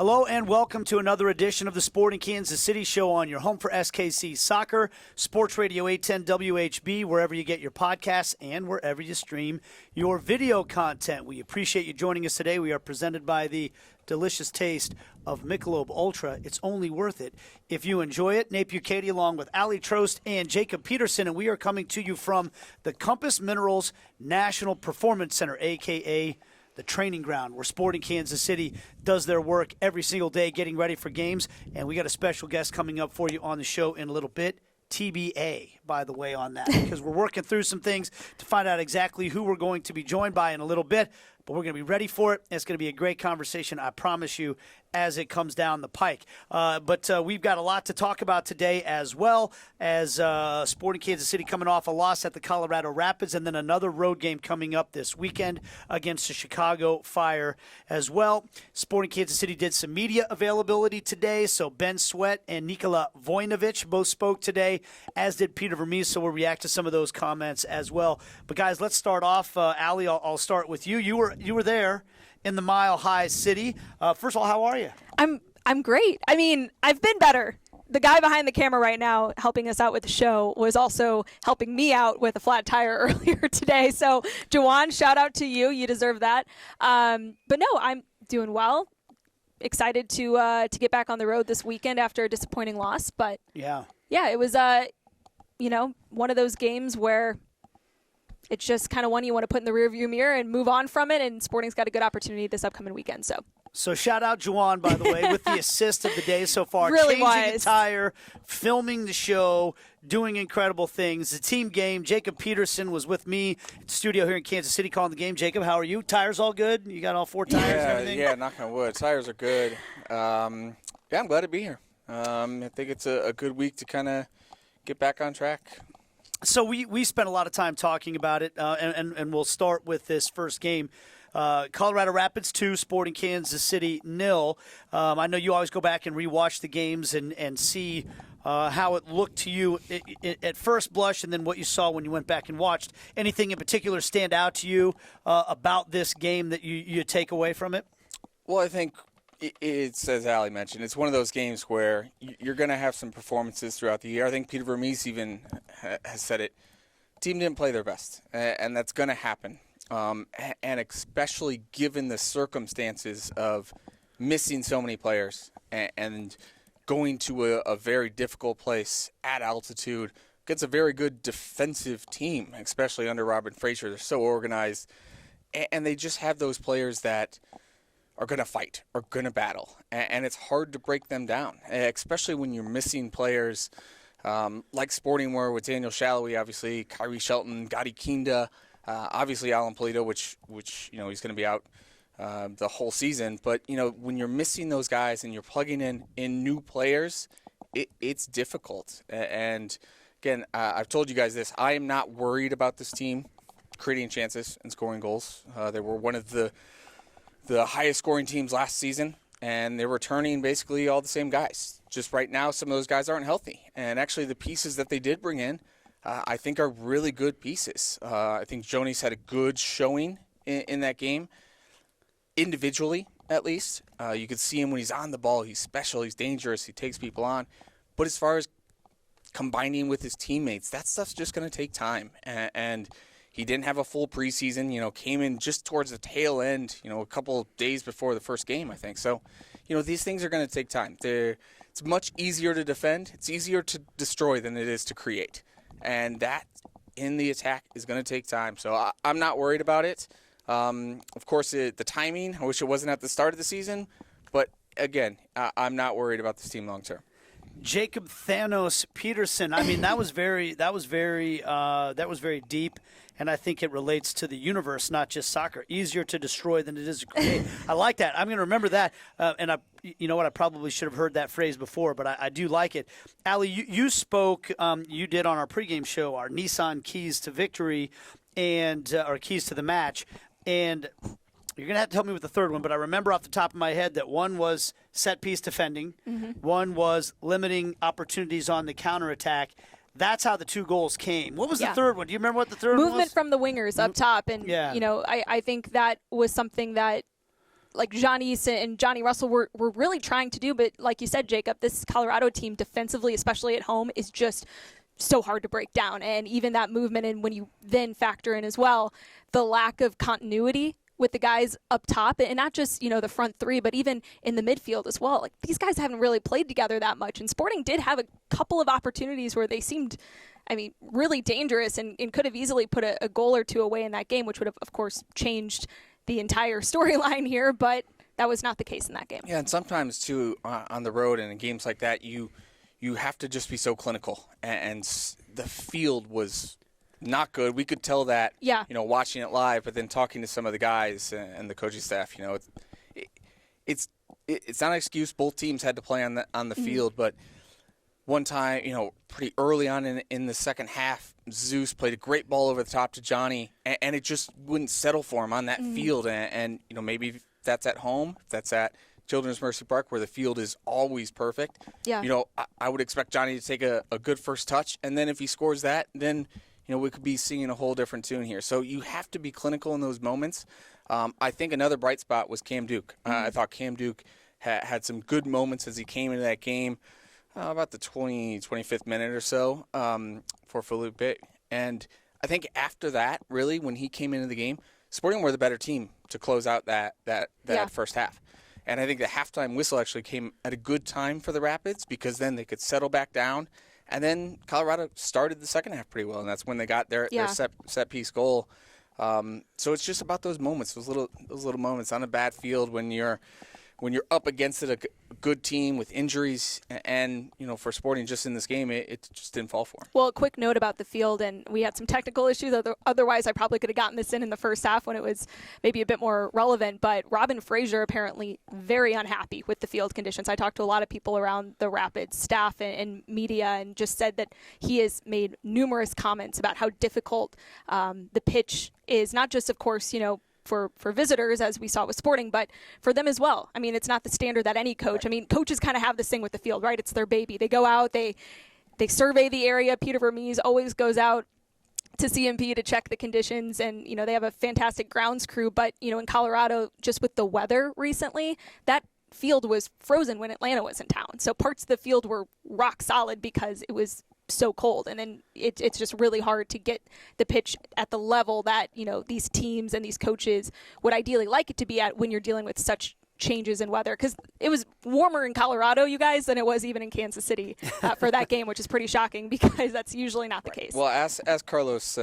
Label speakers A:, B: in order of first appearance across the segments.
A: Hello and welcome to another edition of the Sporting Kansas City Show on your home for SKC Soccer, Sports Radio 810 WHB, wherever you get your podcasts and wherever you stream your video content. We appreciate you joining us today. We are presented by the delicious taste of Michelob Ultra. It's only worth it if you enjoy it. Nate Bukaty along with Trost and Jacob Peterson, and we are coming to you from the Compass Minerals National Performance Center, a.k.a. the training ground where Sporting Kansas City does their work every single day getting ready for games. And we got a special guest coming up for you on the show in a little bit. TBA, by the way, on that, because we're working through some things to find out exactly who we're going to be joined by in a little bit. But we're going to be ready for it. It's going to be a great conversation, I promise you, as it comes down the pike. But we've got a lot to talk about today, as well as Sporting Kansas City coming off a loss at the Colorado Rapids, and then another road game coming up this weekend against the Chicago Fire as well. Sporting Kansas City did some media availability today, so Ben Sweat and Nikola Vojinovic both spoke today, as did Peter Vermees, so we'll react to some of those comments as well. But guys, let's start off. Ali, I'll start with you. You were there in the Mile High City. First of all, how are you?
B: I'm great. I mean, I've been better. The guy behind the camera right now helping us out with the show was also helping me out with a flat tire earlier today. So, Jawan, shout out to you. You deserve that. But no, I'm doing well. Excited to get back on the road this weekend after a disappointing loss. But yeah, it was one of those games where it's just kind of one you want to put in the rearview mirror and move on from it, and Sporting's got a good opportunity this upcoming weekend. So shout out Juwan, by the way, with the assist of the day so far. Really
A: changing
B: wise.
A: The tire, filming the show, doing incredible things. The team game, Jacob Peterson was with me at the studio here in Kansas City calling the game. Jacob, how are you? Tires all good? You got all four tires and everything?
C: Yeah, knock on wood. Tires are good. I'm glad to be here. I think it's a good week to kind of get back on track.
A: So we spent a lot of time talking about it, and we'll start with this first game. Colorado Rapids 2, Sporting Kansas City 0. I know you always go back and rewatch the games and see how it looked to you at first blush, and then what you saw when you went back and watched. Anything in particular stand out to you about this game that you take away from it?
C: Well, I think it's, as Ali mentioned, it's one of those games where you're going to have some performances throughout the year. I think Peter Vermees even has said it. Team didn't play their best, and that's going to happen. And especially given the circumstances of missing so many players and going to a very difficult place at altitude against a very good defensive team, especially under Robin Fraser. They're so organized, and they just have those players that are going to fight, are going to battle, and it's hard to break them down, especially when you're missing players like Sporting were with Daniel Shallowy, obviously, Kyrie Shelton, Gotti Kinda, obviously Alan Polito, which he's going to be out the whole season. But, when you're missing those guys and you're plugging in new players, it's difficult. And, again, I've told you guys this. I am not worried about this team creating chances and scoring goals. They were one of the highest scoring teams last season, and they're returning basically all the same guys. Just right now, some of those guys aren't healthy. And actually the pieces that they did bring in, I think are really good pieces. I think Jonas had a good showing in that game, individually at least. You could see him when he's on the ball. He's special. He's dangerous. He takes people on. But as far as combining with his teammates, that stuff's just going to take time. And he didn't have a full preseason, came in just towards the tail end, a couple of days before the first game, I think. So, these things are going to take time. It's much easier to defend. It's easier to destroy than it is to create. And that in the attack is going to take time. So I'm not worried about it. Of course, the timing, I wish it wasn't at the start of the season. But, again, I'm not worried about this team long term.
A: Jacob Thanos Peterson. I mean, that was very deep, and I think it relates to the universe, not just soccer. Easier to destroy than it is to create. I like that. I'm going to remember that. And you know what? I probably should have heard that phrase before, but I do like it. Ali, you spoke. You did on our pregame show our Nissan keys to victory and our keys to the match, and you're going to have to help me with the third one, but I remember off the top of my head that one was set-piece defending, one was limiting opportunities on the counterattack. That's how the two goals came. What was the third one? Do you remember what the third one was?
B: Movement from the wingers up top. And, I think that was something that like Giannis and Johnny Russell were really trying to do. But like you said, Jacob, this Colorado team defensively, especially at home, is just so hard to break down. And even that movement, and when you then factor in as well the lack of continuity with the guys up top, and not just, the front three, but even in the midfield as well. Like, these guys haven't really played together that much. And Sporting did have a couple of opportunities where they seemed, really dangerous and could have easily put a goal or two away in that game, which would have, of course, changed the entire storyline here. But that was not the case in that game.
C: Yeah, and sometimes, too, on the road and in games like that, you have to just be so clinical. And the field was not good. We could tell that, watching it live, but then talking to some of the guys and the coaching staff, it's not an excuse. Both teams had to play on the field, but one time, pretty early on in the second half, Zeus played a great ball over the top to Johnny, and it just wouldn't settle for him on that field. And maybe that's at home, that's at Children's Mercy Park, where the field is always perfect.
B: Yeah.
C: I would expect Johnny to take a good first touch, and then if he scores that, then we could be singing a whole different tune here. So you have to be clinical in those moments. I think another bright spot was Cam Duke. I thought Cam Duke had some good moments as he came into that game, about the 25th minute or so for Felipe. And I think after that, really, when he came into the game, Sporting were the better team to close out that first half. And I think the halftime whistle actually came at a good time for the Rapids, because then they could settle back down. And then Colorado started the second half pretty well, and that's when they got their set piece goal. So it's just about those moments, those little moments on a bad field when you're up against it, a good team with injuries, and for Sporting just in this game, it just didn't fall for them.
B: Well, a quick note about the field, and we had some technical issues. Otherwise, I probably could have gotten this in the first half when it was maybe a bit more relevant. But Robin Fraser apparently very unhappy with the field conditions. I talked to a lot of people around the Rapids staff and media, and just said that he has made numerous comments about how difficult the pitch is, not just, of course, for visitors, as we saw with Sporting, but for them as well. It's not the standard that any coach, coaches kind of have this thing with the field, right? It's their baby. They go out, they survey the area. Peter Vermees always goes out to CMP to check the conditions, and, they have a fantastic grounds crew. But, in Colorado, just with the weather recently, that field was frozen when Atlanta was in town. So parts of the field were rock solid because it was so cold, and then it's just really hard to get the pitch at the level that these teams and these coaches would ideally like it to be at when you're dealing with such changes in weather, because it was warmer in Colorado, you guys, than it was even in Kansas City for that game, which is pretty shocking because that's usually not the case.
C: Well, ask Carlos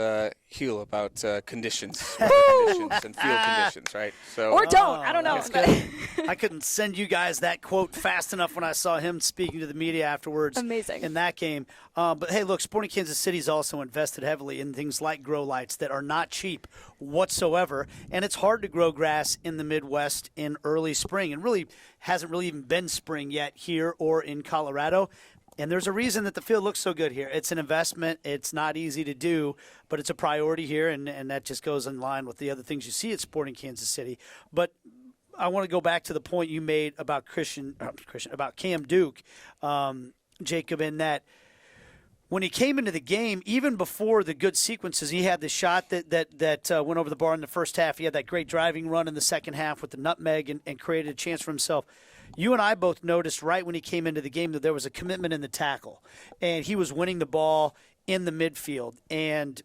C: Heel about conditions, and field conditions, right? So,
B: or don't. I don't know.
A: I couldn't send you guys that quote fast enough when I saw him speaking to the media afterwards.
B: Amazing.
A: In that game. But, hey, look, Sporting Kansas City's also invested heavily in things like grow lights that are not cheap whatsoever. And it's hard to grow grass in the Midwest in early spring. And really hasn't really even been spring yet here or in Colorado. And there's a reason that the field looks so good here. It's an investment. It's not easy to do, but it's a priority here, and that just goes in line with the other things you see at Sporting Kansas City. But I want to go back to the point you made about about Cam Duke, Jacob, in that when he came into the game, even before the good sequences, he had the shot that went over the bar in the first half. He had that great driving run in the second half with the nutmeg and created a chance for himself. You and I both noticed right when he came into the game that there was a commitment in the tackle, and he was winning the ball in the midfield. And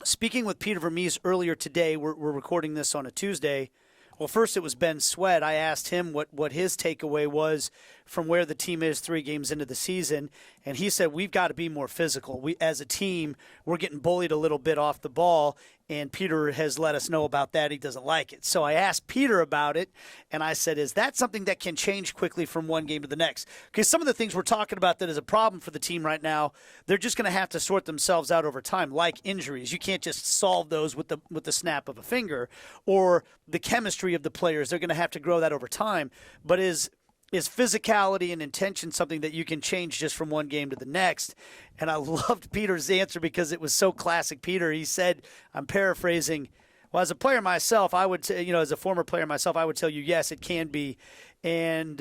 A: speaking with Peter Vermees earlier today, we're recording this on a Tuesday. Well, first it was Ben Sweat. I asked him what his takeaway was from where the team is 3 games into the season, and he said we've got to be more physical. We, as a team, we're getting bullied a little bit off the ball, and Peter has let us know about that. He doesn't like it. So I asked Peter about it, and I said, is that something that can change quickly from one game to the next? Because some of the things we're talking about that is a problem for the team right now, they're just going to have to sort themselves out over time, like injuries. You can't just solve those with the snap of a finger, or the chemistry of the players. They're going to have to grow that over time. But is physicality and intention something that you can change just from one game to the next? And I loved Peter's answer because it was so classic Peter. He said, I'm paraphrasing, well, as a player myself, I would, as a former player myself, I would tell you, yes, it can be. And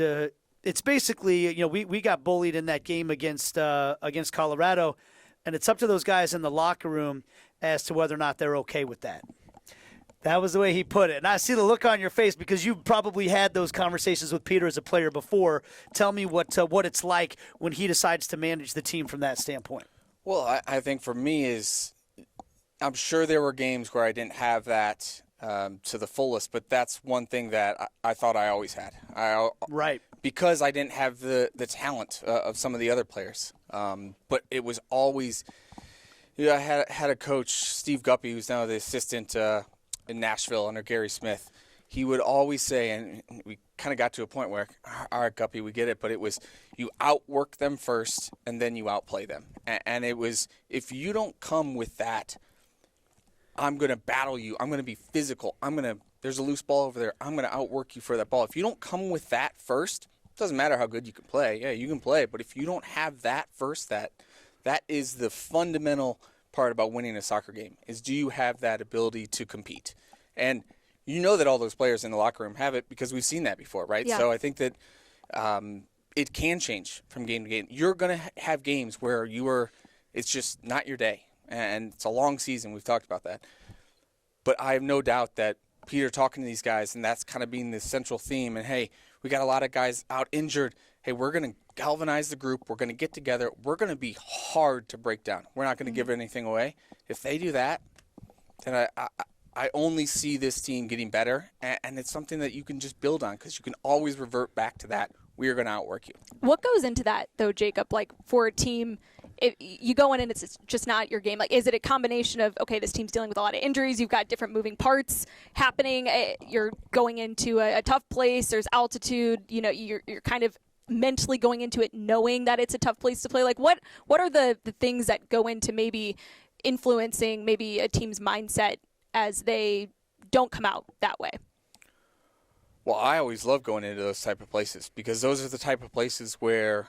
A: it's basically, we got bullied in that game against Colorado, and it's up to those guys in the locker room as to whether or not they're okay with that. That was the way he put it. And I see the look on your face because you probably had those conversations with Peter as a player before. Tell me what it's like when he decides to manage the team from that standpoint.
C: Well, I think for me is I'm sure there were games where I didn't have that to the fullest, but that's one thing that I thought I always had.
A: Right.
C: Because I didn't have the talent of some of the other players. But it was always I had a coach, Steve Guppy, who's now the assistant in Nashville under Gary Smith. He would always say, and we kind of got to a point where, all right, Guppy, we get it, but it was you outwork them first and then you outplay them. And it was, if you don't come with that, I'm going to battle you, I'm going to be physical, there's a loose ball over there, I'm going to outwork you for that ball. If you don't come with that first, it doesn't matter how good you can play. Yeah, you can play, but if you don't have that first, that is the fundamental part about winning a soccer game, is do you have that ability to compete? And you know that all those players in the locker room have it because we've seen that before, right?
B: Yeah.
C: So I think that it can change from game to game. You're going to have games where it's just not your day, and it's a long season. We've talked about that. But I have no doubt that Peter talking to these guys, and that's kind of being the central theme, and hey, we got a lot of guys out injured. Hey, we're going to galvanize the group. We're going to get together. We're going to be hard to break down. We're not going to give anything away. If they do that, then I only see this team getting better, and it's something that you can just build on because you can always revert back to that. We are going to outwork you.
B: What goes into that, though, Jacob? Like, for a team, if you go in and it's just not your game. Like, is it a combination of, okay, this team's dealing with a lot of injuries, you've got different moving parts happening, you're going into a tough place, there's altitude, you're kind of mentally going into it knowing that it's a tough place to play? Like, what are the things that go into maybe influencing maybe a team's mindset as they don't come out that way?
C: Well, I always love going into those type of places because those are the type of places where,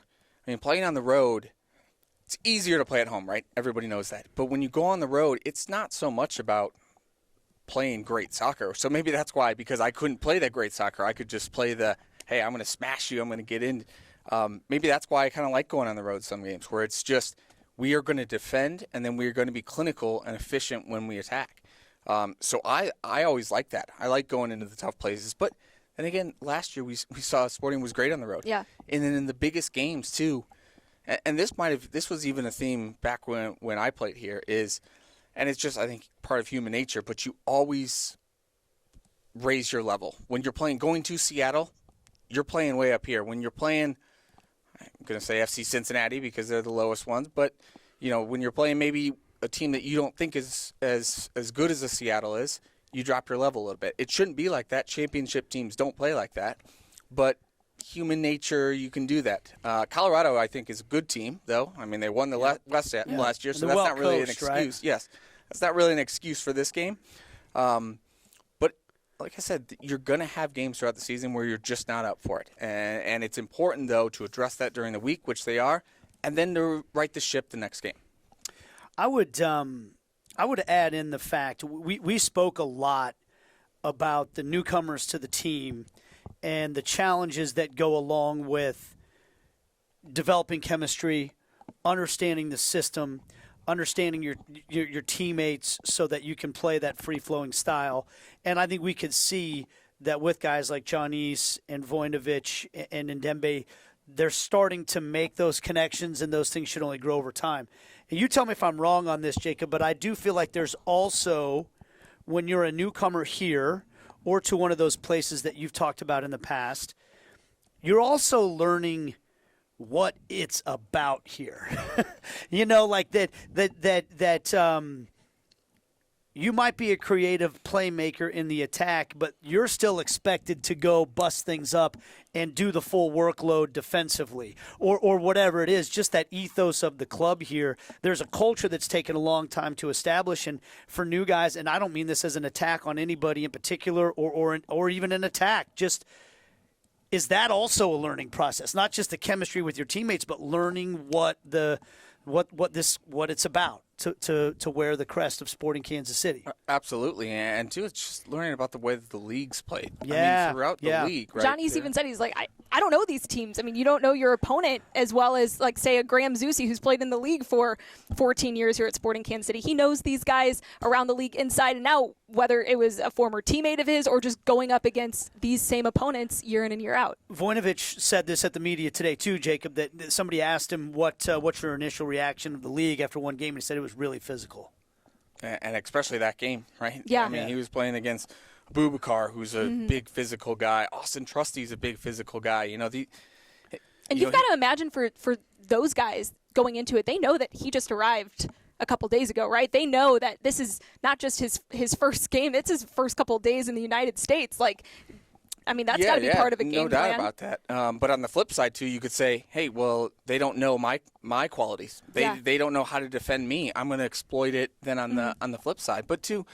C: playing on the road, it's easier to play at home, right? Everybody knows that. But when you go on the road, it's not so much about playing great soccer. So maybe that's why, because I couldn't play that great soccer. I could just play hey, I'm going to smash you, I'm going to get in. Maybe that's why I kind of like going on the road some games, where it's just we are going to defend and then we are going to be clinical and efficient when we attack. So I always like that. I like going into the tough places. But then again, last year we saw Sporting was great on the road.
B: Yeah.
C: And then in the biggest games too, and this was even a theme back when I played here, and it's just, I think, part of human nature, but you always raise your level. When you're going to Seattle, you're playing way up here. When you're playing, I'm going to say FC Cincinnati because they're the lowest ones, but when you're playing maybe a team that you don't think is as good as a Seattle is, you drop your level a little bit. It shouldn't be like that. Championship teams don't play like that, but human nature, you can do that. Colorado, I think, is a good team, though. They won the West last year, so that's not really an excuse. Right? Yes, that's not really an excuse for this game. But like I said, you're going to have games throughout the season where you're just not up for it. And it's important, though, to address that during the week, which they are, and then to right the ship the next game.
A: I would add in the fact we spoke a lot about the newcomers to the team and the challenges that go along with developing chemistry, understanding the system, understanding your teammates so that you can play that free-flowing style. And I think we could see that with guys like Johnny's and Vojinovic and Ndembe, they're starting to make those connections, and those things should only grow over time. And you tell me if I'm wrong on this, Jacob, but I do feel like there's also, when you're a newcomer here or to one of those places that you've talked about in the past, you're also learning what it's about here. Like that you might be a creative playmaker in the attack, but you're still expected to go bust things up and do the full workload defensively or whatever it is, just that ethos of the club here. There's a culture that's taken a long time to establish, and for new guys, and I don't mean this as an attack on anybody in particular or even an attack, just is that also a learning process? Not just the chemistry with your teammates, but learning what it's about. to wear the crest of Sporting Kansas City.
C: Absolutely, and two, it's just learning about the way that the league's played.
A: Yeah,
C: I mean, throughout the league, right?
B: Johnny's even said, he's like, I don't know these teams. I mean, you don't know your opponent as well as, like, say, a Graham Zusi who's played in the league for 14 years here at Sporting Kansas City. He knows these guys around the league inside and out, whether it was a former teammate of his or just going up against these same opponents year in and year out.
A: Voinovich said this at the media today too, Jacob, that somebody asked him what's your initial reaction of the league after one game, and he said it was really physical.
C: And especially that game, right?
B: Yeah.
C: I mean, he was playing against Bukaty, who's a big physical guy. Austin Trusty's a big physical guy. You know,
B: you've got to imagine for those guys going into it, they know that he just arrived a couple days ago, right? They know that this is not just his first game; it's his first couple days in the United States. Like, I mean, that's got to be part of a game plan.
C: No doubt about that. But on the flip side, too, you could say, hey, well, they don't know my qualities. They don't know how to defend me. I'm going to exploit it then on the flip side. But to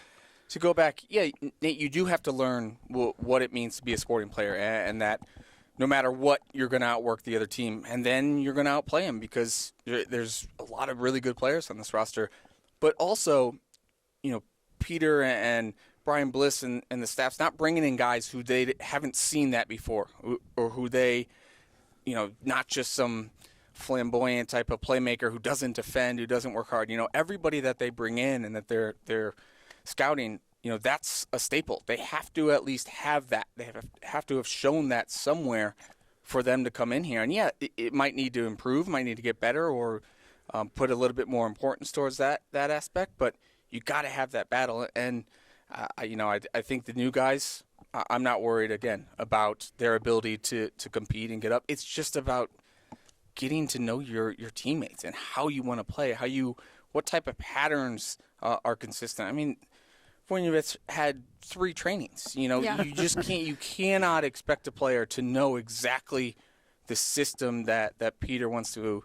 C: go back, Nate, you do have to learn what it means to be a sporting player, and that no matter what, you're going to outwork the other team, and then you're going to outplay them because there's a lot of really good players on this roster. But also, Peter and Brian Bliss and the staff's not bringing in guys who they haven't seen that before, or who they, not just some flamboyant type of playmaker who doesn't defend, who doesn't work hard. Everybody that they bring in and that they're scouting, that's a staple. They have to at least have that. They have to have shown that somewhere for them to come in here. And it might need to improve, might need to get better, or put a little bit more importance towards that aspect. But you got to have that battle. And I think the new guys, I'm not worried, again, about their ability to compete and get up. It's just about getting to know your teammates and how you want to play, what type of patterns are consistent. I mean, Voinovich had 3 trainings. You cannot expect a player to know exactly the system that Peter wants to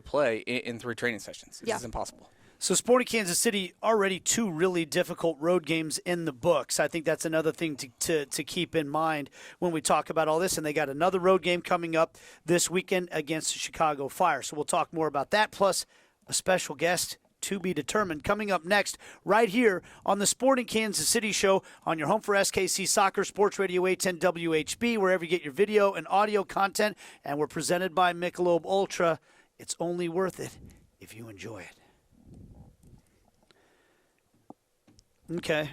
C: play in 3 training sessions. It's impossible.
A: So Sporting Kansas City, already 2 really difficult road games in the books. I think that's another thing to keep in mind when we talk about all this. And they got another road game coming up this weekend against the Chicago Fire. So we'll talk more about that, plus a special guest to be determined coming up next right here on the Sporting Kansas City Show on your home for SKC Soccer, Sports Radio 810 WHB, wherever you get your video and audio content. And we're presented by Michelob Ultra. It's only worth it if you enjoy it. Okay.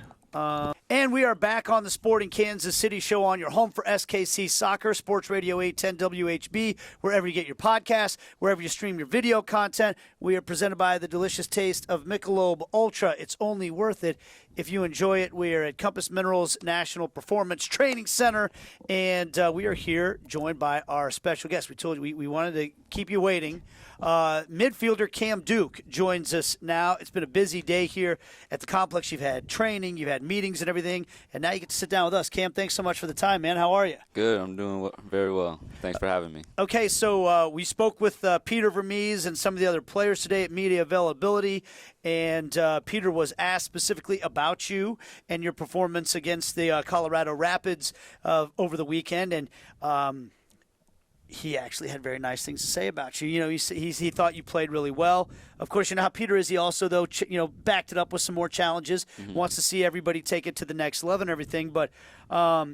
A: And we are back on the Sporting Kansas City Show on your home for SKC Soccer, Sports Radio 810 WHB, wherever you get your podcasts, wherever you stream your video content. We are presented by the delicious taste of Michelob Ultra. It's only worth it if you enjoy it. We are at Compass Minerals National Performance Training Center, and we are here joined by our special guest. We told you we wanted to keep you waiting. Midfielder Cam Duke joins us now. It's been a busy day here at the complex. You've had training, you've had meetings and everything, and now you get to sit down with us. Cam, thanks so much for the time, man. How are you?
D: Good. I'm doing very well. Thanks for having me.
A: Okay, so we spoke with Peter Vermees and some of the other players today at media availability, and Peter was asked specifically about you and your performance against the Colorado Rapids over the weekend, and he actually had very nice things to say about you. He thought you played really well. Of course, you know how Peter is. He also, though, backed it up with some more challenges. Mm-hmm. Wants to see everybody take it to the next level and everything. But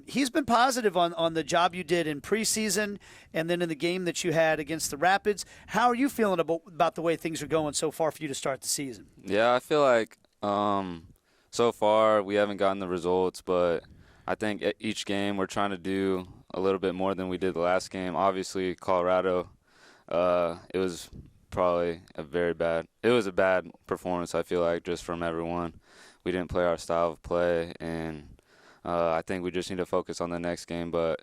A: he's been positive on the job you did in preseason and then in the game that you had against the Rapids. How are you feeling about the way things are going so far for you to start the season?
D: Yeah, I feel like so far we haven't gotten the results, but I think each game we're trying to do a little bit more than we did the last game. Obviously, Colorado, it was probably a bad performance, I feel like, just from everyone. We didn't play our style of play, and I think we just need to focus on the next game. But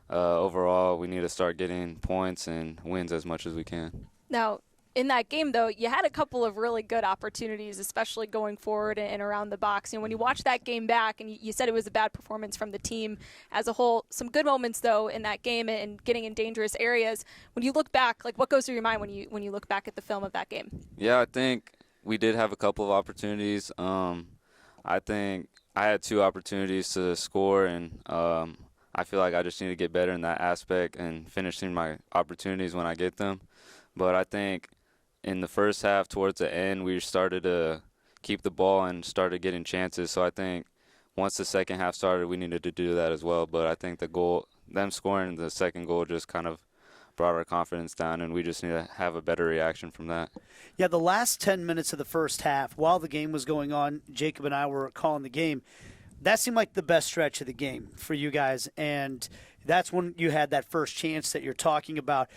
D: overall, we need to start getting points and wins as much as we can.
B: Now, in that game, though, you had a couple of really good opportunities, especially going forward and around the box. When you watch that game back, and you said it was a bad performance from the team as a whole, some good moments, though, in that game and getting in dangerous areas. When you look back, what goes through your mind when you look back at the film of that game?
D: Yeah, I think we did have a couple of opportunities. I think I had 2 opportunities to score, and I feel like I just need to get better in that aspect and finishing my opportunities when I get them. But I think in the first half towards the end, we started to keep the ball and started getting chances. So I think once the second half started, we needed to do that as well. But I think them scoring the second goal just kind of brought our confidence down, and we just need to have a better reaction from that.
A: Yeah, the last 10 minutes of the first half, while the game was going on, Jacob and I were calling the game. That seemed like the best stretch of the game for you guys, and that's when you had that first chance that you're talking about.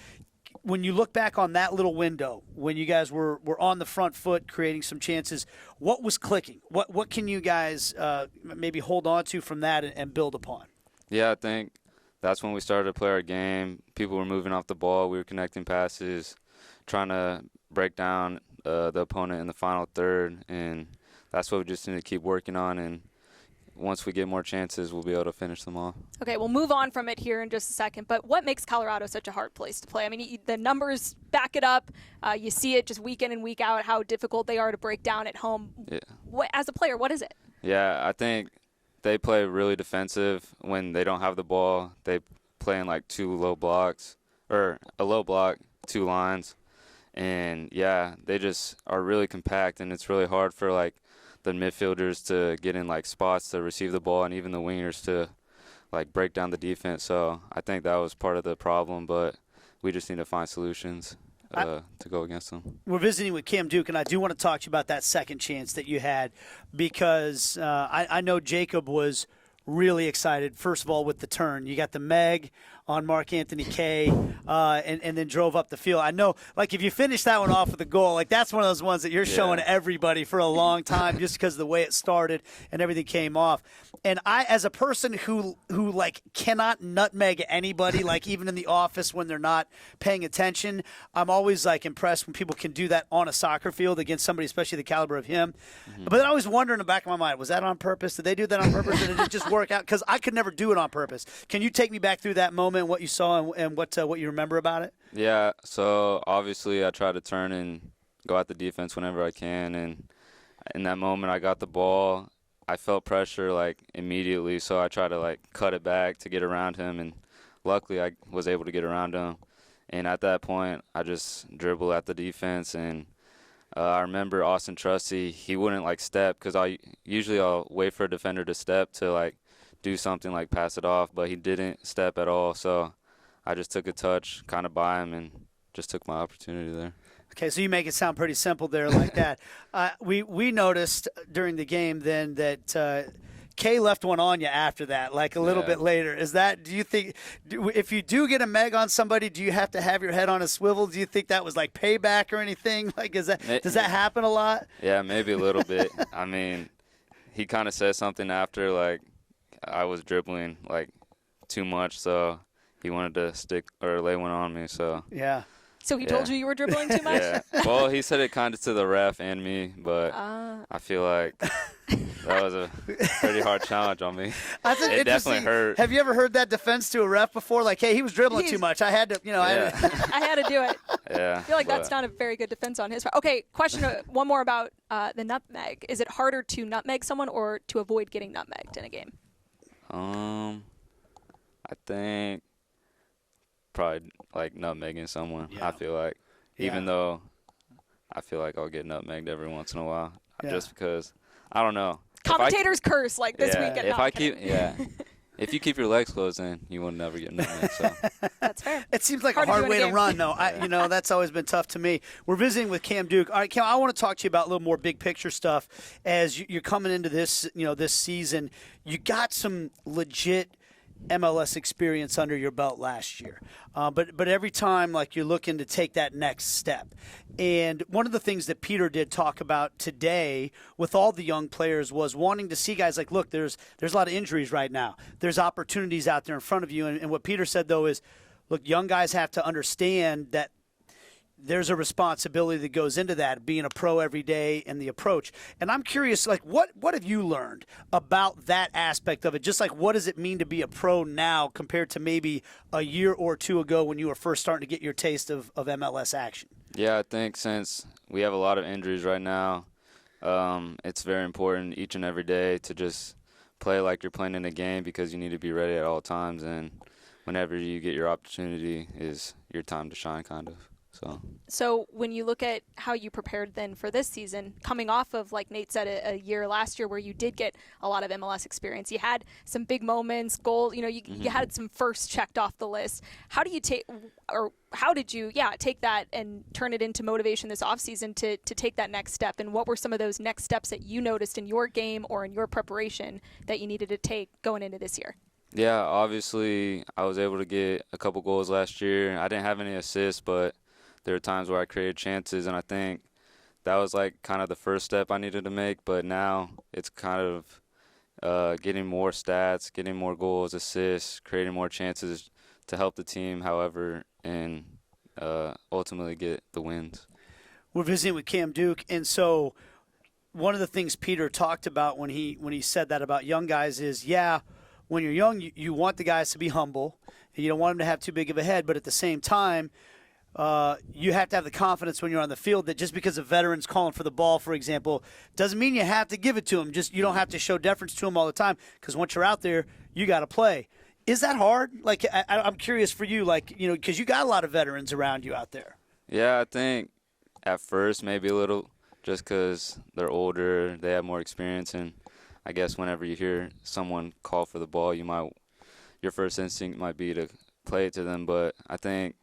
A: When you look back on that little window, when you guys were on the front foot creating some chances, what was clicking? What can you guys maybe hold on to from that and build upon?
D: Yeah, I think that's when we started to play our game. People were moving off the ball. We were connecting passes, trying to break down the opponent in the final third, and that's what we just need to keep working on. And once we get more chances, we'll be able to finish them off.
B: Okay, we'll move on from it here in just a second, but what makes Colorado such a hard place to play? I mean, the numbers back it up. You see it just week in and week out, how difficult they are to break down at home.
D: Yeah.
B: As a player, what is it?
D: Yeah, I think they play really defensive when they don't have the ball. They play in like two low blocks, or a low block, two lines. And, yeah, they just are really compact, and it's really hard for, like, the midfielders to get in, like, spots to receive the ball, and even the wingers to, like, break down the defense. So I think that was part of the problem, but we just need to find solutions to go against them.
A: We're visiting with Cam Duke, and I do want to talk to you about that second chance that you had, because I know Jacob was really excited, first of all, with the turn. You got the Meg on Mark Anthony Kay, and then drove up the field. I know, like, if you finish that one off with a goal, like, that's one of those ones that you're showing everybody for a long time just because of the way it started and everything came off. And I, as a person who like, cannot nutmeg anybody, like, even in the office when they're not paying attention, I'm always, like, impressed when people can do that on a soccer field against somebody, especially the caliber of him. Mm-hmm. But then I always wonder in the back of my mind, was that on purpose? Did they do that on purpose? Or did it just work out? Because I could never do it on purpose. Can you take me back through that moment, what you saw, and what you remember about it?
D: Yeah, so obviously I try to turn and go at the defense whenever I can, and in that moment I got the ball. I felt pressure, like, immediately, so I tried to, like, cut it back to get around him, and luckily I was able to get around him. And at that point, I just dribbled at the defense, and I remember Austin Trusty, he wouldn't, like, step, because I'll wait for a defender to step to, like, do something like pass it off, but he didn't step at all, so I just took a touch kind of by him and just took my opportunity there.
A: Okay, so you make it sound pretty simple there like that. We noticed during the game then that Kay left one on you after that, like a little bit later. Do you think, if you do get a Meg on somebody, do you have to have your head on a swivel? Do you think that was like payback or anything? Like, does that happen a lot?
D: Yeah, maybe a little bit. I mean, he kind of said something after, like, I was dribbling, like, too much, so he wanted to stick or lay one on me. So
A: yeah.
B: So he told you were dribbling too much?
D: Yeah. Well, he said it kind of to the ref and me, but I feel like that was a pretty hard challenge on me. It definitely hurt.
A: Have you ever heard that defense to a ref before? Like, hey, he was dribbling too much. I had to, I
B: had to do it.
D: Yeah.
B: I feel like that's not a very good defense on his part. Okay, question one more about the nutmeg. Is it harder to nutmeg someone or to avoid getting nutmegged in a game?
D: I think probably, like, nutmegging someone.
A: Yeah.
D: I feel like, even though I feel like I'll get nutmegged every once in a while, just because I don't know.
B: Commentators curse like this weekend.
D: If you keep your legs closed, then you will never get nutmegged. So
B: that's fair.
A: It seems like a hard way to run, though. That's always been tough to me. We're visiting with Cam Duke. All right, Cam, I want to talk to you about a little more big picture stuff as you're coming into this, this season. You got some legit MLS experience under your belt last year. But every time, like, you're looking to take that next step. And one of the things that Peter did talk about today with all the young players was wanting to see guys like, look, there's a lot of injuries right now. There's opportunities out there in front of you. And what Peter said, though, is, look, young guys have to understand that there's a responsibility that goes into that, being a pro every day and the approach. And I'm curious, like, what have you learned about that aspect of it? Just like, what does it mean to be a pro now compared to maybe a year or two ago when you were first starting to get your taste of MLS action?
D: Yeah, I think since we have a lot of injuries right now, it's very important each and every day to just play like you're playing in a game, because you need to be ready at all times. And whenever you get your opportunity is your time to shine, kind of.
B: So when you look at how you prepared then for this season, coming off of, like Nate said, a year last year where you did get a lot of MLS experience, you had some big moments, goals, you had some firsts checked off the list. How do you take, or how did you, take that and turn it into motivation this offseason to take that next step? And what were some of those next steps that you noticed in your game or in your preparation that you needed to take going into this year?
D: Yeah, obviously I was able to get a couple goals last year. I didn't have any assists, but there were times where I created chances, and I think that was like kind of the first step I needed to make. But now it's kind of getting more stats, getting more goals, assists, creating more chances to help the team, however, and ultimately get the wins.
A: We're visiting with Cam Duke, and so one of the things Peter talked about when he said that about young guys is, when you're young, you want the guys to be humble, and you don't want them to have too big of a head, but at the same time, you have to have the confidence when you're on the field that just because a veteran's calling for the ball, for example, doesn't mean you have to give it to him. Just you don't have to show deference to him all the time, because once you're out there, you got to play. Is that hard? Like, I'm curious for you, because you got a lot of veterans around you out there.
D: Yeah, I think at first maybe a little, just because they're older, they have more experience, and I guess whenever you hear someone call for the ball, your first instinct might be to play it to them. But I think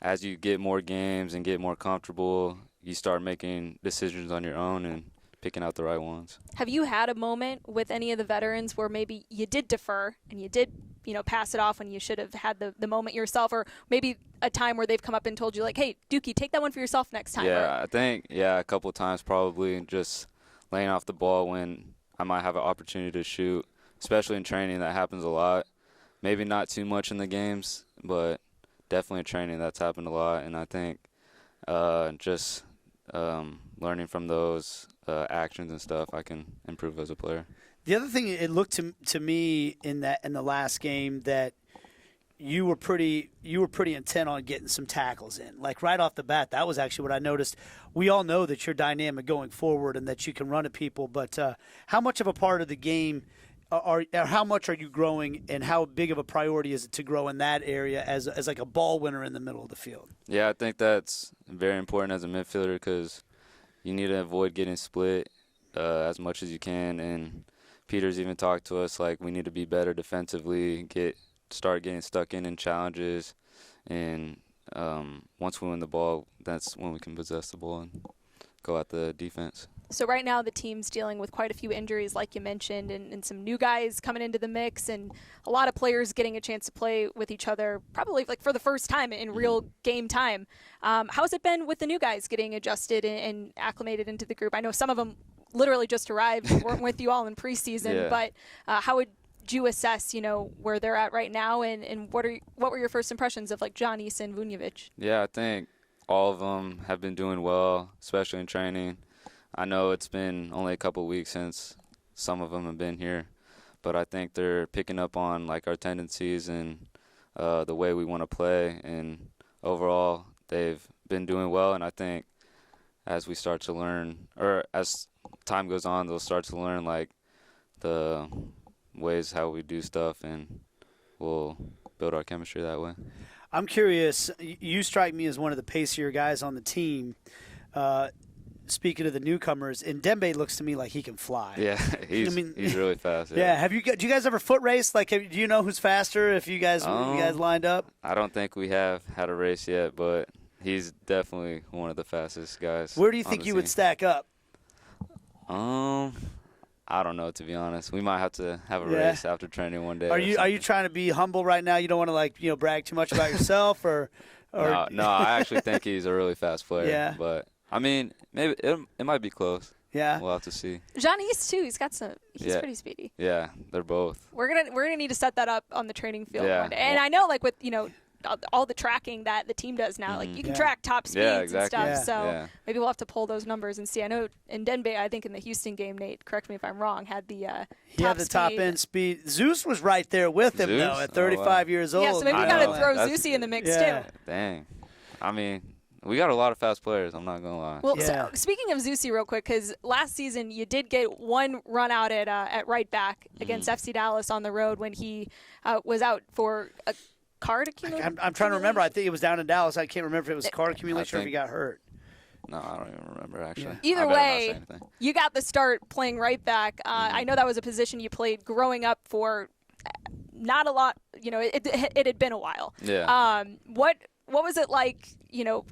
D: as you get more games and get more comfortable, you start making decisions on your own and picking out the right ones.
B: Have you had a moment with any of the veterans where maybe you did defer and you did, pass it off when you should have had the moment yourself, or maybe a time where they've come up and told you, like, hey, Dookie, take that one for yourself next time?
D: Yeah, I think, a couple of times probably, just laying off the ball when I might have an opportunity to shoot, especially in training. That happens a lot. Maybe not too much in the games, but definitely in training that's happened a lot. And I think just learning from those actions and stuff, I can improve as a player.
A: The other thing, it looked to me in the last game that you were pretty intent on getting some tackles in. Like right off the bat, that was actually what I noticed. We all know that you're dynamic going forward and that you can run at people, but how much of a part of the game or how much are you growing, and how big of a priority is it to grow in that area as like a ball winner in the middle of the field?
D: Yeah, I think that's very important as a midfielder, because you need to avoid getting split as much as you can. And Peter's even talked to us like we need to be better defensively, start getting stuck in challenges, and once we win the ball, that's when we can possess the ball and go at the defense.
B: So right now the team's dealing with quite a few injuries, like you mentioned, and some new guys coming into the mix, and a lot of players getting a chance to play with each other, probably like for the first time in real game time. How's it been with the new guys getting adjusted and acclimated into the group? I know some of them literally just arrived, weren't with you all in preseason, but how would you assess, where they're at right now, and what were your first impressions of like John Eason, Vunjevic?
D: Yeah, I think all of them have been doing well, especially in training. I know it's been only a couple of weeks since some of them have been here, but I think they're picking up on like our tendencies and the way we want to play, and overall they've been doing well. And I think as we start to learn, or as time goes on, they'll start to learn like the ways how we do stuff, and we'll build our chemistry that way.
A: I'm curious, you strike me as one of the pacier guys on the team. Speaking of the newcomers, and Dembe looks to me like he can fly.
D: Yeah, he's really fast.
A: Yeah. Do you guys ever foot race? Like, do you know who's faster? If you guys lined up?
D: I don't think we have had a race yet, but he's definitely one of the fastest guys.
A: Where do you think you would stack up?
D: I don't know, to be honest. We might have to have a race after training one day.
A: Are you trying to be humble right now? You don't want to brag too much about yourself, or
D: No, I actually think he's a really fast player.
A: Yeah.
D: But I mean, maybe it might be close.
A: Yeah.
D: We'll have to see.
B: John East too. He's pretty speedy.
D: Yeah, they're both.
B: We're gonna need to set that up on the training field one day. And
D: well,
B: I know, like with all the tracking that the team does now, like you can track top speeds and stuff. So maybe we'll have to pull those numbers and see. I know in Denbe, I think in the Houston game, Nate, correct me if I'm wrong, had the
A: top end speed. Zeus was right there with him though at 35 years old.
B: Yeah, so maybe we got to throw Zeusy in the mix too.
D: Dang. I mean, we got a lot of fast players, I'm not going to lie.
B: Well, so speaking of Zeusy real quick, because last season you did get one run out at right back against FC Dallas on the road when he was out for card accumulation?
A: I'm trying to remember. I think it was down in Dallas. I can't remember if it was card accumulation or if he got hurt.
D: No, I don't even remember, actually.
B: Either way, you got the start playing right back. I know that was a position you played growing up for not a lot. It had been a while.
D: Yeah.
B: What was it like,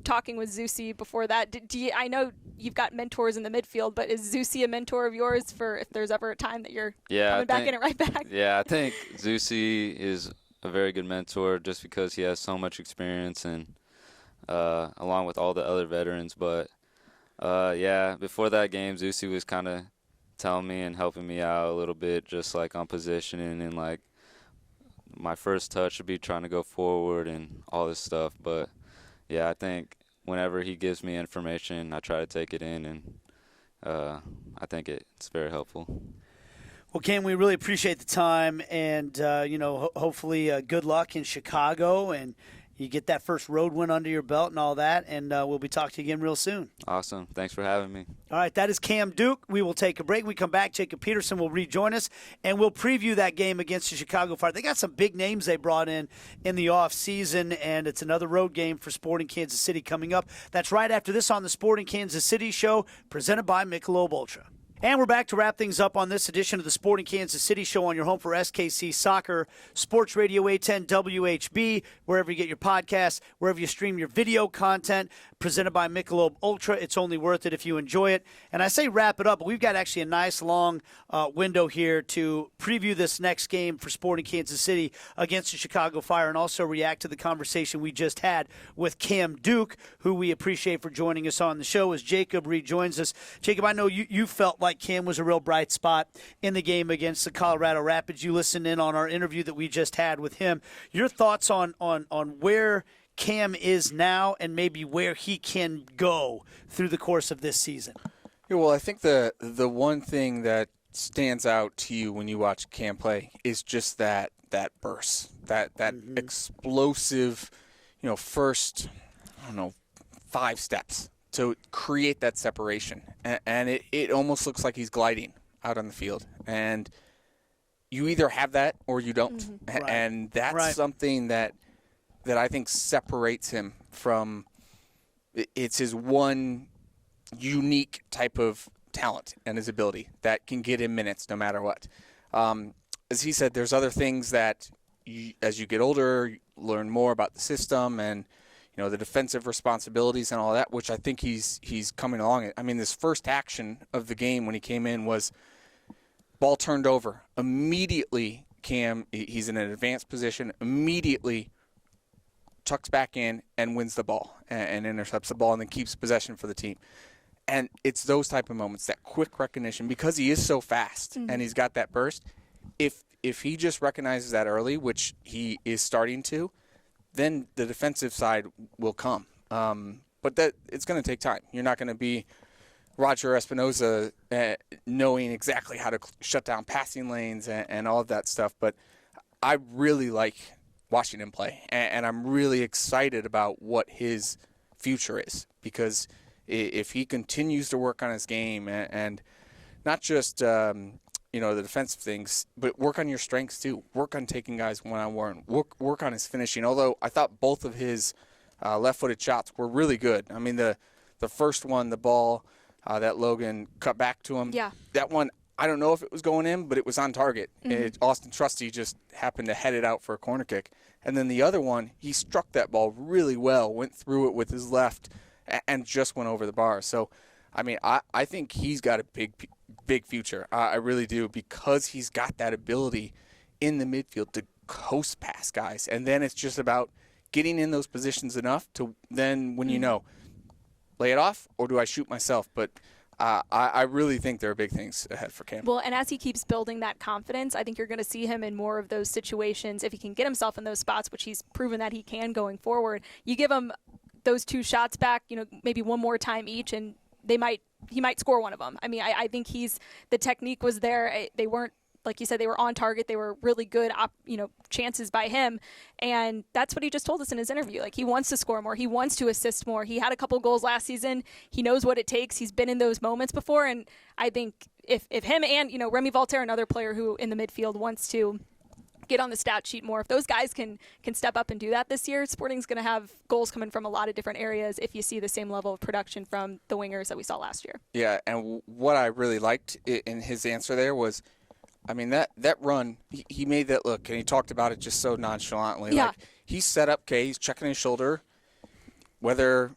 B: talking with Zusi before that? I know you've got mentors in the midfield, but is Zusi a mentor of yours for if there's ever a time that you're coming back in it right back?
D: Yeah, I think Zusi is a very good mentor just because he has so much experience and along with all the other veterans. But, before that game, Zusi was kind of telling me and helping me out a little bit, just like on positioning and like my first touch would be trying to go forward and all this stuff. But, I think whenever he gives me information, I try to take it in, and I think it's very helpful.
A: Well, Cam, we really appreciate the time, and, hopefully good luck in Chicago, and you get that first road win under your belt and all that, and we'll be talking to you again real soon.
D: Awesome. Thanks for having me.
A: All right, that is Cam Duke. We will take a break. When we come back, Jacob Peterson will rejoin us, and we'll preview that game against the Chicago Fire. They got some big names they brought in the offseason, and it's another road game for Sporting Kansas City coming up. That's right after this on the Sporting Kansas City Show, presented by Michelob Ultra. And we're back to wrap things up on this edition of the Sporting Kansas City Show on your home for SKC Soccer, Sports Radio 810 WHB, wherever you get your podcasts, wherever you stream your video content, presented by Michelob Ultra. It's only worth it if you enjoy it. And I say wrap it up, but we've got actually a nice long window here to preview this next game for Sporting Kansas City against the Chicago Fire and also react to the conversation we just had with Cam Duke, who we appreciate for joining us on the show as Jacob rejoins us. Jacob, I know you felt like Cam was a real bright spot in the game against the Colorado Rapids. You listened in on our interview that we just had with him. Your thoughts on where Cam is now and maybe where he can go through the course of this season?
C: Yeah, well, I think the one thing that stands out to you when you watch Cam play is just that burst, that explosive, first, 5 steps to create that separation. And it almost looks like he's gliding out on the field. And you either have that or you don't.
A: Mm-hmm. Right.
C: And that's something that I think separates him from – it's his one unique type of talent and his ability that can get him minutes no matter what. As he said, there's other things that as you get older, you learn more about the system and – the defensive responsibilities and all that, which I think he's coming along. I mean, this first action of the game when he came in was ball turned over. Immediately, Cam, he's in an advanced position, immediately tucks back in and wins the ball and intercepts the ball and then keeps possession for the team. And it's those type of moments, that quick recognition, because he is so fast and he's got that burst. If he just recognizes that early, which he is starting to, then the defensive side will come. But that it's going to take time. You're not going to be Roger Espinoza knowing exactly how to shut down passing lanes and all of that stuff. But I really like watching him play, and I'm really excited about what his future is, because if he continues to work on his game and not just the defensive things, but work on your strengths too. Work on taking guys one-on-one. Work on his finishing. Although I thought both of his left-footed shots were really good. I mean, the first one, the ball that Logan cut back to him.
B: Yeah.
C: That one, I don't know if it was going in, but it was on target. Austin Trusty just happened to head it out for a corner kick. And then the other one, he struck that ball really well, went through it with his left, and just went over the bar. So, I mean, I think he's got a big future. I really do, because he's got that ability in the midfield to coast past guys. And then it's just about getting in those positions enough to then, when lay it off, or do I shoot myself? But I really think there are big things ahead for Cam.
B: Well, and as he keeps building that confidence, I think you're going to see him in more of those situations. If he can get himself in those spots, which he's proven that he can going forward, you give him those 2 shots back, maybe one more time each, and he might score one of them. I mean, I think the technique was there. They weren't, like you said, they were on target. They were really good, chances by him. And that's what he just told us in his interview. Like, he wants to score more. He wants to assist more. He had a couple goals last season. He knows what it takes. He's been in those moments before. And I think if him and, Remy Voltaire, another player who in the midfield wants to get on the stat sheet more. If those guys can step up and do that this year, Sporting's going to have goals coming from a lot of different areas if you see the same level of production from the wingers that we saw last year.
C: Yeah, and what I really liked in his answer there was, I mean, that run, he made that look, and he talked about it just so nonchalantly.
B: Yeah.
C: Like, he's set up, he's checking his shoulder, whether,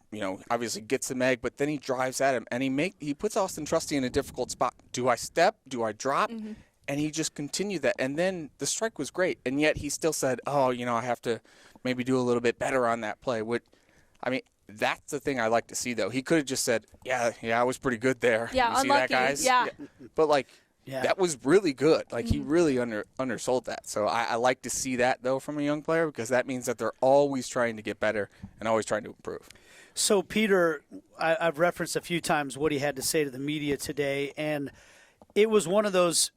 C: obviously gets the mag, but then he drives at him, and he puts Austin Trusty in a difficult spot. Do I step? Do I drop?
B: Mm-hmm.
C: And he just continued that. And then the strike was great, and yet he still said, I have to maybe do a little bit better on that play. That's the thing I like to see, though. He could have just said, yeah, I was pretty good there.
B: Yeah,
C: you
B: unlucky.
C: See that, guys?
B: Yeah.
C: But,
A: yeah.
C: That was really good. He really undersold that. So I like to see that, though, from a young player, because that means that they're always trying to get better and always trying to improve.
A: So, Peter, I've referenced a few times what he had to say to the media today, and it was one of those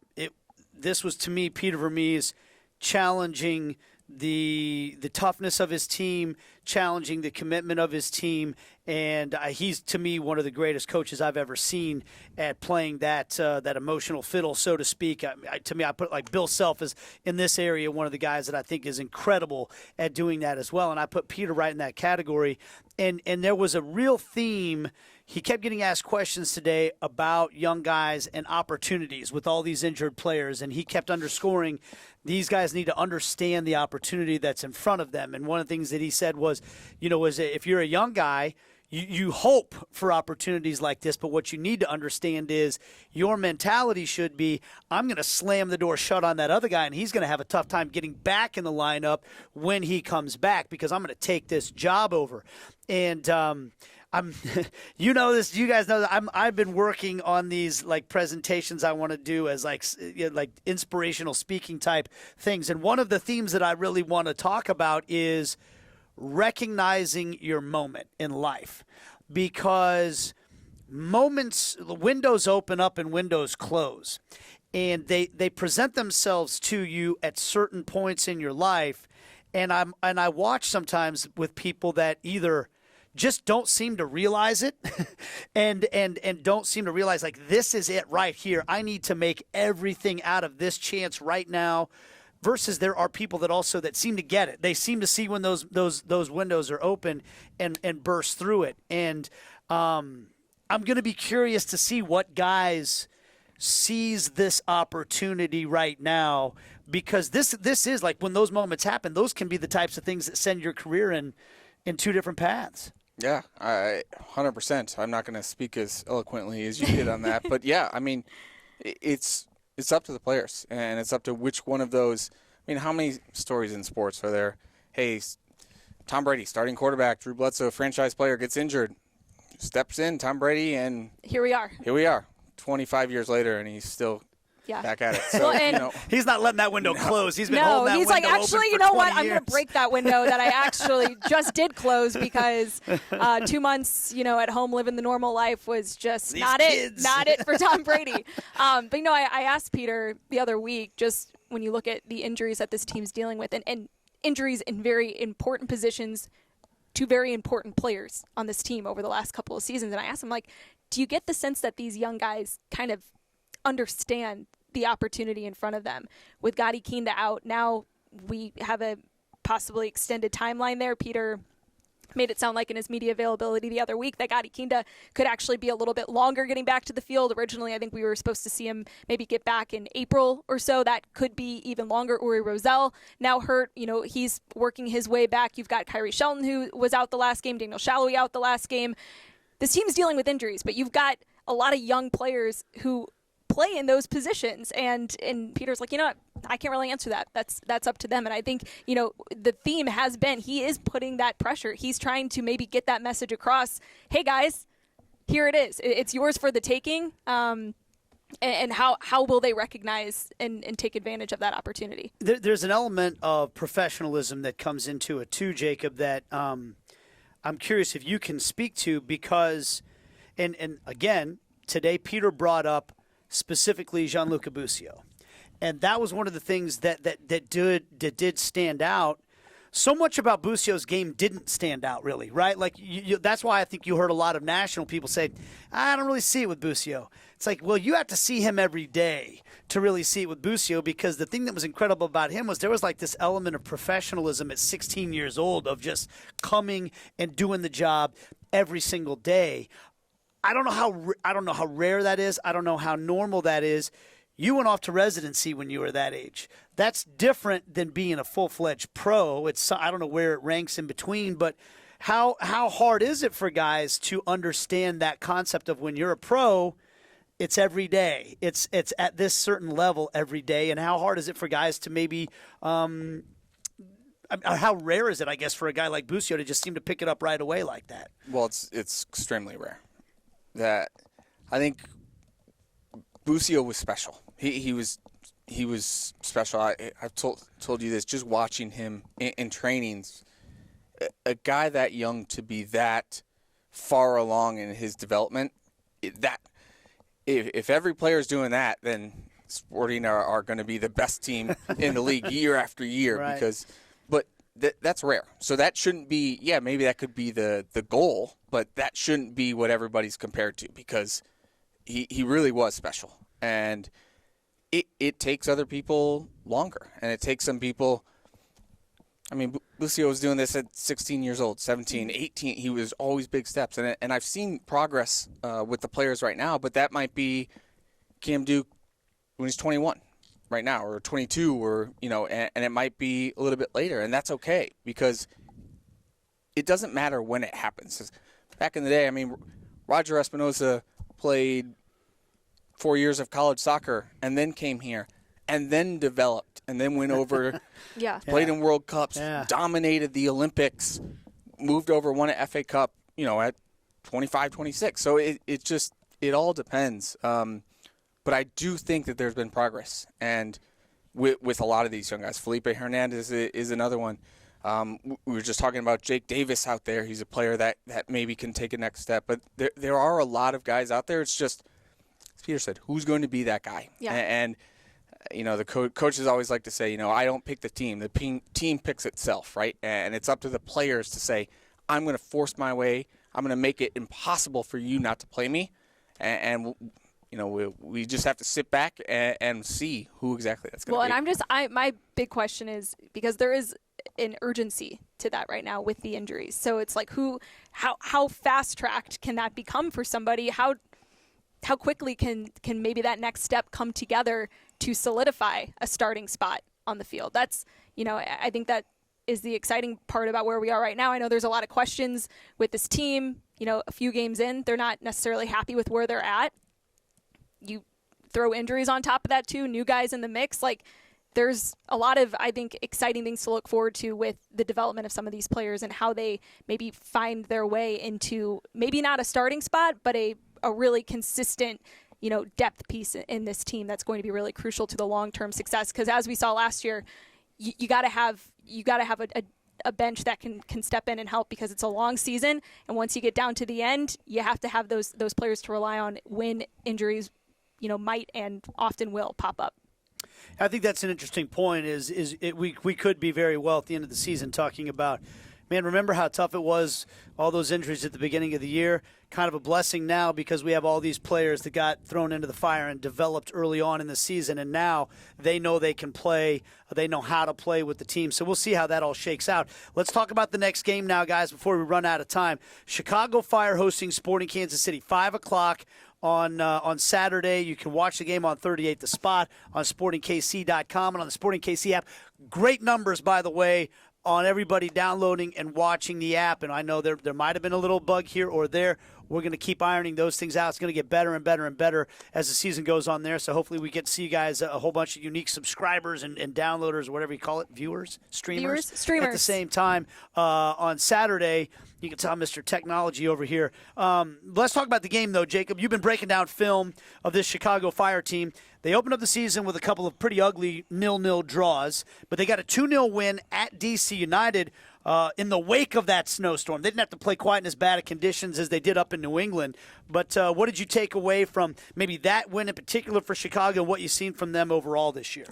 A: this was, to me, Peter Vermees challenging the toughness of his team, challenging the commitment of his team, and he's, to me, one of the greatest coaches I've ever seen at playing that emotional fiddle, so to speak. To me, I put Bill Self is in this area one of the guys that I think is incredible at doing that as well, and I put Peter right in that category. And there was a real theme. He kept getting asked questions today about young guys and opportunities with all these injured players, and he kept underscoring these guys need to understand the opportunity that's in front of them. And one of the things that he said was if you're a young guy, you hope for opportunities like this, but what you need to understand is your mentality should be, I'm going to slam the door shut on that other guy, and he's going to have a tough time getting back in the lineup when he comes back because I'm going to take this job over. And you guys know that I've been working on these presentations I want to do as inspirational speaking type things. And one of the themes that I really want to talk about is recognizing your moment in life, because windows open up and windows close, and they present themselves to you at certain points in your life. And I watch sometimes with people that either just don't seem to realize it and don't seem to realize this is it right here. I need to make everything out of this chance right now. Versus there are people that seem to get it. They seem to see when those windows are open and burst through it. And I'm going to be curious to see what guys sees this opportunity right now, because this is when those moments happen, those can be the types of things that send your career in two different paths.
C: Yeah, 100%. I'm not going to speak as eloquently as you did on that, but yeah, it's up to the players, and it's up to which one of those. How many stories in sports are there? Hey, Tom Brady, starting quarterback, Drew Bledsoe, franchise player, gets injured, steps in, Tom Brady, and
B: here we are.
C: 25 years later, and he's still back at it. So,
B: well,
A: he's not letting that window close. He's been holding that window open
B: actually,
A: for
B: you know
A: 20
B: what? I'm
A: years.
B: going to break that window that I actually just did close because 2 months, at home living the normal life was just not it for Tom Brady. But I asked Peter the other week, just when you look at the injuries that this team's dealing with, and injuries in very important positions to very important players on this team over the last couple of seasons, and I asked him, do you get the sense that these young guys kind of understand the opportunity in front of them? With Bukaty Kinda out, now we have a possibly extended timeline there. Peter made it sound like in his media availability the other week that Bukaty Kinda could actually be a little bit longer getting back to the field. Originally, I think we were supposed to see him maybe get back in April or so. That could be even longer. Uri Rosell now hurt. He's working his way back. You've got Kyrie Shelton, who was out the last game, Daniel Shallowy out the last game. This team's dealing with injuries, but you've got a lot of young players who play in those positions, and Peter's like, what, I can't really answer that. That's up to them. And I think the theme has been he is putting that pressure. He's trying to maybe get that message across. Hey guys, here it is. It's yours for the taking. And how will they recognize and take advantage of that opportunity?
A: There's an element of professionalism that comes into it too, Jacob, that I'm curious if you can speak to, because and again today Peter brought up specifically Gianluca Busio. And that was one of the things that did stand out. so much about Busio's game didn't stand out, really, right? Like, that's why I think you heard a lot of national people say, I don't really see it with Busio. It's like, well, you have to see him every day to really see it with Busio, because the thing that was incredible about him was there was like this element of professionalism at 16 years old of just coming and doing the job every single day. I don't know how rare that is. I don't know how normal that is. You went off to residency when you were that age. That's different than being a full-fledged pro. I don't know where it ranks in between, but how hard is it for guys to understand that concept of when you're a pro, it's every day. It's at this certain level every day, and how hard is it for guys to maybe how rare is it, I guess, for a guy like Busio to just seem to pick it up right away like that?
C: Well, it's extremely rare. That I think Busio was special. He was special. I've told you this, just watching him in trainings. A guy that young to be that far along in his development, that if every player is doing that, then Sporting are going to be the best team in the league year after year.
A: Right.
C: But that's rare. So that shouldn't be. Yeah, maybe that could be the goal, but that shouldn't be what everybody's compared to, because he really was special. And it takes other people longer, and it takes some people. I mean, Busio was doing this at 16 years old, 17, 18. He was always big steps, and I've seen progress with the players right now. But that might be Cam Duke when he's 21 right now, or 22, or and it might be a little bit later, and that's okay, because it doesn't matter when it happens. Back in the day, I mean, Roger Espinoza played 4 years of college soccer and then came here and then developed and then went over, played in World Cups, dominated the Olympics, moved over, won an FA Cup, at 25, 26. So it all depends. But I do think that there's been progress, and with a lot of these young guys. Felipe Hernandez is another one. We were just talking about Jake Davis out there. He's a player that maybe can take a next step. But there are a lot of guys out there. It's just, as Peter said, who's going to be that guy?
B: Yeah.
C: And the coaches always like to say, I don't pick the team. The team picks itself, right? And it's up to the players to say, I'm going to force my way. I'm going to make it impossible for you not to play me. And we just have to sit back and see who exactly that's going to be.
B: And my big question is, because there is an urgency to that right now with the injuries. So it's like, how fast-tracked can that become for somebody? How quickly can maybe that next step come together to solidify a starting spot on the field? That's, I think that is the exciting part about where we are right now. I know there's a lot of questions with this team. A few games in, they're not necessarily happy with where they're at. You throw injuries on top of that too, new guys in the mix. Like, there's a lot of, I think, exciting things to look forward to with the development of some of these players and how they maybe find their way into maybe not a starting spot, but a really consistent, depth piece in this team that's going to be really crucial to the long-term success. Because as we saw last year, you got to have a bench that can step in and help, because it's a long season, and once you get down to the end, you have to have those players to rely on when injuries might and often will pop up.
A: I think that's an interesting point. We could be very well at the end of the season talking about, man, remember how tough it was, all those injuries at the beginning of the year? Kind of a blessing now, because we have all these players that got thrown into the fire and developed early on in the season, and now they know they can play. They know how to play with the team. So we'll see how that all shakes out. Let's talk about the next game now, guys, before we run out of time. Chicago Fire hosting Sporting Kansas City, 5 o'clock. On Saturday. You can watch the game on 38 The Spot, on SportingKC.com, and on the Sporting KC app. Great numbers, by the way, on everybody downloading and watching the app. And I know there might have been a little bug here or there. We're going to keep ironing those things out. It's going to get better and better and better as the season goes on there. So hopefully we get to see you guys, a whole bunch of unique subscribers and downloaders, or whatever you call it, streamers, at the same time on Saturday. You can tell Mr. Technology over here. Let's talk about the game, though, Jacob. You've been breaking down film of this Chicago Fire team. They opened up the season with a couple of pretty ugly 0-0 draws, but they got a 2-0 win at D.C. United in the wake of that snowstorm. They didn't have to play quite in as bad of conditions as they did up in New England. But what did you take away from maybe that win in particular for Chicago and what you've seen from them overall this year?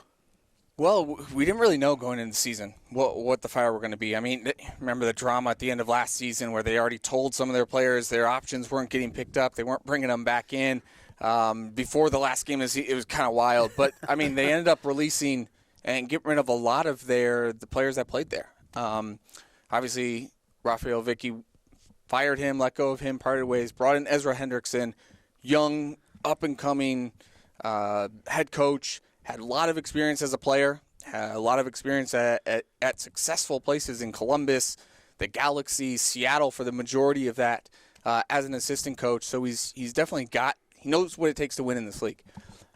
C: Well, we didn't really know going into the season what the Fire were going to be. I mean, remember the drama at the end of last season where they already told some of their players their options weren't getting picked up. They weren't bringing them back in. Before the last game, it was kind of wild. But, I mean, they ended up releasing and getting rid of a lot of the players that played there. Obviously, Rafael Vicky fired him, let go of him, parted ways, brought in Ezra Hendrickson, young, up-and-coming head coach, had a lot of experience as a player, had a lot of experience at successful places in Columbus, the Galaxy, Seattle for the majority of that as an assistant coach. So he's definitely he knows what it takes to win in this league.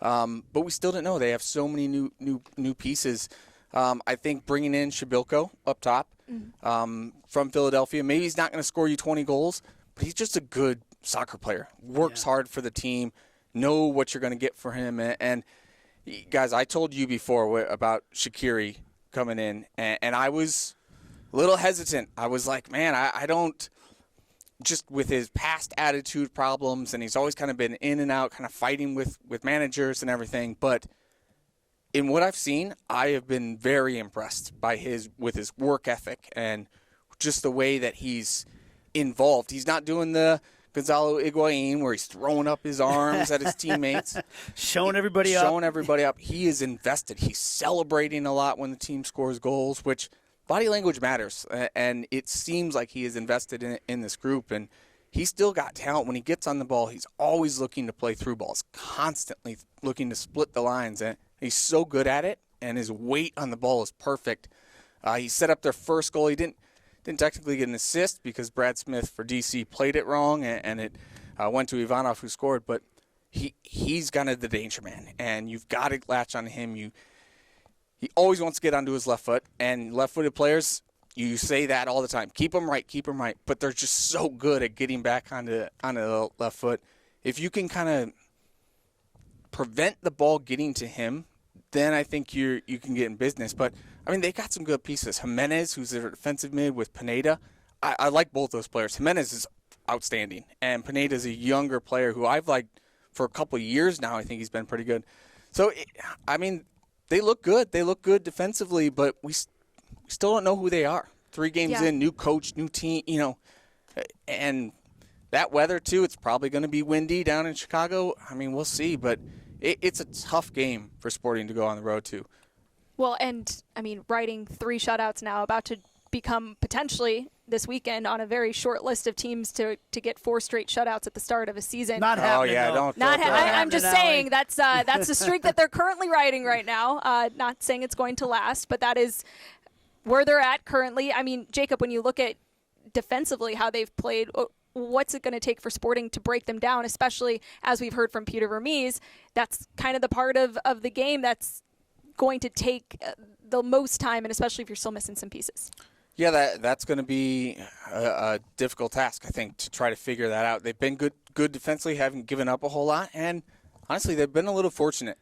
C: But we still didn't know. They have so many new pieces. I think bringing in Shabilko up top from Philadelphia, maybe he's not going to score you 20 goals, but he's just a good soccer player. Works hard for the team, know what you're going to get for him. And guys, I told you before about Shaqiri coming in, and I was a little hesitant. I was like, man, I don't – just with his past attitude problems, and he's always kind of been in and out, kind of fighting with managers and everything. But in what I've seen, I have been very impressed with his work ethic and just the way that he's involved. He's not doing the Gonzalo Higuain where he's throwing up his arms at his teammates.
A: Showing everybody up. He is invested. He's celebrating a lot when the team scores goals, which body language matters. And it seems like he is invested in this group. And he's still got talent. When he gets on the ball, he's always looking to play through balls, constantly looking to split the lines. And he's so good at it, and his weight on the ball is perfect. He set up their first goal. He didn't technically get an assist because Brad Smith for DC played it wrong, and it went to Ivanov who scored. But he's kind of the danger man, and you've got to latch on him. He always wants to get onto his left foot, and left-footed players, you say that all the time. Keep them right. But they're just so good at getting back onto the left foot. If you can kind of prevent the ball getting to him, then I think you can get in business. But I mean, they got some good pieces. Jimenez, who's their defensive mid with Pineda. I like both those players. Jimenez is outstanding, and Pineda is a younger player who I've liked for a couple of years now. I think he's been pretty good. So, I mean, they look good. They look good defensively, but we still don't know who they are. 3 games in, new coach, new team, and that weather, too, it's probably going to be windy down in Chicago. I mean, we'll see, but it's a tough game for Sporting to go on the road to.
B: Well, and, I mean, riding 3 shutouts now, about to become potentially this weekend on a very short list of teams to get 4 straight shutouts at the start of a season.
A: Not happening.
C: Oh, yeah,
A: though.
B: I'm just saying that's the streak that they're currently riding right now. Not saying it's going to last, but that is where they're at currently. I mean, Jacob, when you look at defensively how they've played, what's it going to take for Sporting to break them down, especially as we've heard from Peter Vermees? That's kind of the part of the game that's going to take the most time, and especially if you're still missing some pieces.
C: Yeah, that's going to be a difficult task, I think, to try to figure that out. They've been good defensively, haven't given up a whole lot, and honestly, they've been a little fortunate.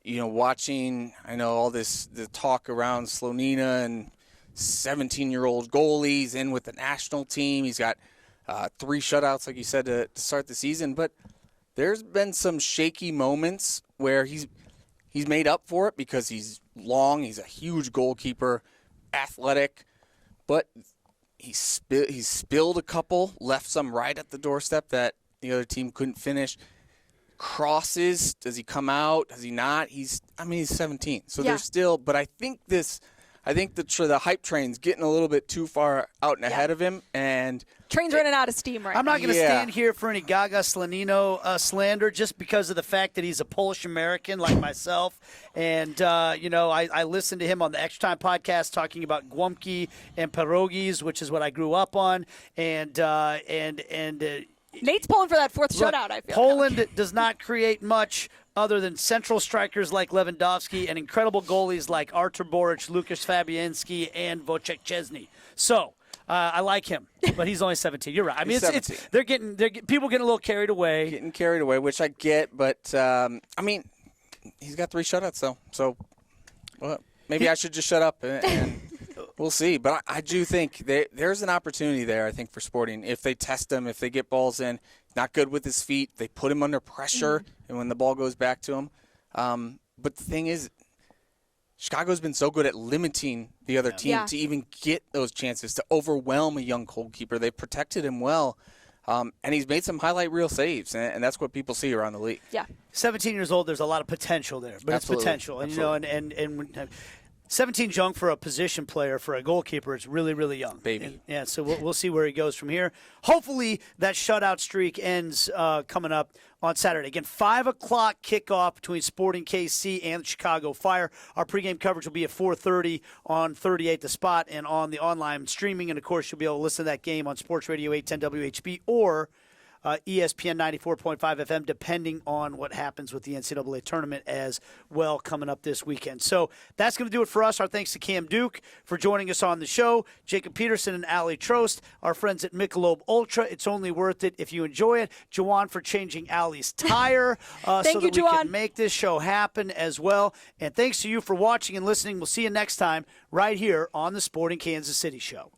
C: Watching, I know all the talk around Slonina and 17-year-old goalies in with the national team. He's got 3 shutouts, like you said, to start the season, but there's been some shaky moments where he's made up for it because he's long, he's a huge goalkeeper, athletic, but he spilled a couple, left some right at the doorstep that the other team couldn't finish. Crosses, does he come out? Does he not? He's 17, so there's still. But I think the hype train's getting a little bit too far out and ahead of him, and
B: train's running out of steam right now.
A: I'm not going to stand here for any Gaga Slonino slander just because of the fact that he's a Polish American like myself. And, I listened to him on the Extra Time podcast talking about Głomki and pierogies, which is what I grew up on. And
B: Nate's pulling for that 4th shutout, I feel.
A: Poland does not create much other than central strikers like Lewandowski and incredible goalies like Artur Boric, Lukasz Fabianski, and Wojciech Szczesny. So I like him, but he's only 17. You're right. I mean, they're getting people getting a little carried away.
C: Getting carried away, which I get, but he's got 3 shutouts though. So maybe I should just shut up and we'll see. But I do think there's an opportunity there, I think, for Sporting. If they test him, if they get balls in, not good with his feet, they put him under pressure, and when the ball goes back to him. But the thing is, Chicago's been so good at limiting the other team to even get those chances, to overwhelm a young goalkeeper. They've protected him well, and he's made some highlight reel saves, and that's what people see around the league.
B: Yeah.
A: 17 years old, there's a lot of potential there, but
C: Absolutely.
A: it's potential. And, and 17's young for a position player, for a goalkeeper. It's really, really young.
C: Baby.
A: And, so we'll see where he goes from here. Hopefully that shutout streak ends coming up on Saturday. Again, 5 o'clock kickoff between Sporting KC and Chicago Fire. Our pregame coverage will be at 4:30 on 38 The Spot and on the online streaming. And, of course, you'll be able to listen to that game on Sports Radio 810 WHB or ESPN 94.5 FM, depending on what happens with the NCAA tournament as well coming up this weekend. So that's going to do it for us. Our thanks to Cam Duke for joining us on the show, Jacob Peterson and Allie Trost, our friends at Michelob Ultra. It's only worth it if you enjoy it. Jawan for changing Allie's tire so that we can make this show happen as well. And thanks to you for watching and listening. We'll see you next time right here on the Sporting Kansas City Show.